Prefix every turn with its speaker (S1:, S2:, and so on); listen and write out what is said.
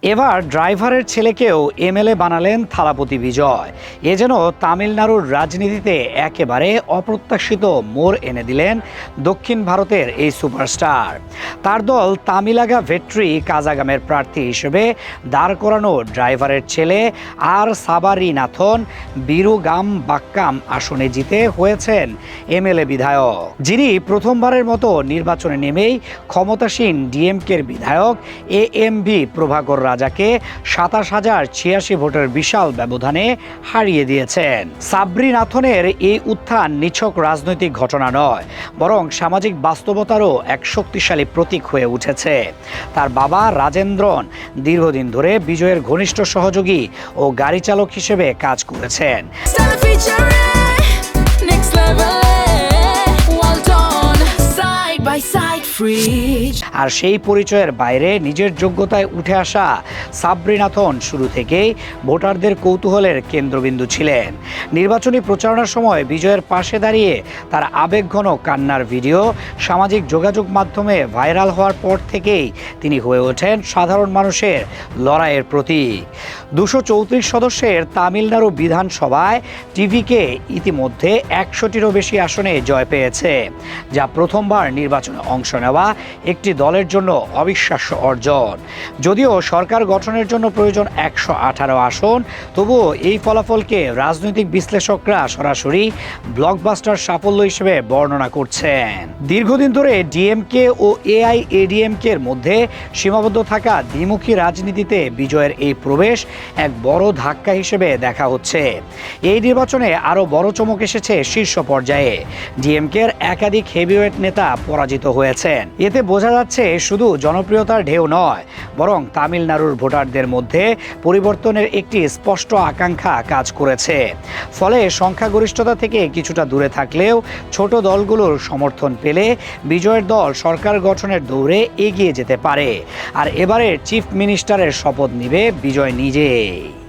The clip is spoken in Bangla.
S1: এবার ড্রাইভারের ছেলেকেও এমএলএ বানালেন থালাপতি বিজয়। এ যেন তামিলনাড়ুর রাজনীতিতে একেবারে অপ্রত্যাশিত মোড় এনে দিলেন দক্ষিণ ভারতের এই সুপারস্টার। তার দল তামিলাগা ভেট্রি কাজাগামের প্রার্থী হিসেবে দাঁড় করানো ড্রাইভারের ছেলে আর সাবারিনাথন বিরুগাম বাক্কাম আসনে জিতে হয়েছেন এমএলএ বিধায়ক, যিনি প্রথমবারের মতো নির্বাচনে নেমেই ক্ষমতাসীন ডিএমকের বিধায়ক এএমভি প্রভাকর রাজাকে ২৭,০৮৬ ভোটের বিশাল ব্যবধানে হারিয়ে দিয়েছেন। সাবরিনাথনের এই উত্থান নিছক রাজনৈতিক ঘটনা নয়, বরং সামাজিক বাস্তবতারও এক শক্তিশালী প্রতীক হয়ে উঠেছে। তার বাবা রাজেন্দ্রন দীর্ঘদিন ধরে বিজয়ের ঘনিষ্ঠ সহযোগী ও গাড়ি চালক হিসেবে কাজ করেছেন। আর সেই পরিচয়ের বাইরে নিজের যোগ্যতায় উঠে আসা সাবরিনাথন শুরু থেকেই ভোটারদের কৌতূহলের কেন্দ্রবিন্দু ছিলেন। নির্বাচনী প্রচারণার সময় বিজয়ের পাশে দাঁড়িয়ে তার আবেগঘন কান্নার ভিডিও সামাজিক যোগাযোগ মাধ্যমে ভাইরাল হওয়ার পর থেকেই তিনি হয়ে ওঠেন সাধারণ মানুষের লড়াইয়ের প্রতীক। ২৩৪ সদস্যের তামিলনাড়ু বিধানসভায় টিভিকে ইতিমধ্যে ১০০টিরও বেশি আসনে জয় পেয়েছে, যা প্রথমবার নির্বাচনে অংশ নেওয়া একটি দলের জন্য অবিশ্বাস্য অর্জন। যদিও সরকার গঠনের জন্য প্রয়োজন ১১৮ আসন, তবুও এই ফলাফলকে রাজনৈতিক বিশ্লেষকরা সরাসরি ব্লকবাস্টার সাফল্য হিসেবে বর্ণনা করছেন। দীর্ঘদিন ধরে ডিএমকে ও এআইএডিএমকে এর মধ্যে সীমাবদ্ধ থাকা দ্বিমুখী রাজনীতিতে বিজয়ের এই প্রবেশ এক বড় ধাক্কা হিসেবে দেখা হচ্ছে। এই নির্বাচনে আরও বড় চমক এসেছে শীর্ষ পর্যায়ে। ডিএমকের একাধিক হেভিওয়েট নেতা পরাজিত হয়েছেন। এতে বোঝা যাচ্ছে শুধু জনপ্রিয়তার ঢেউ নয়, বরং তামিলনাড়ুর ভোটারদের মধ্যে পরিবর্তনের একটি স্পষ্ট আকাঙ্ক্ষা কাজ করেছে। ফলে সংখ্যাগরিষ্ঠতা থেকে কিছুটা দূরে থাকলেও ছোট দলগুলোর সমর্থন পেলে বিজয়ের দল সরকার গঠনের দৌড়ে এগিয়ে যেতে পারে। আর এবারের চিফ মিনিস্টারের শপথ নিবে বিজয় নিজেই।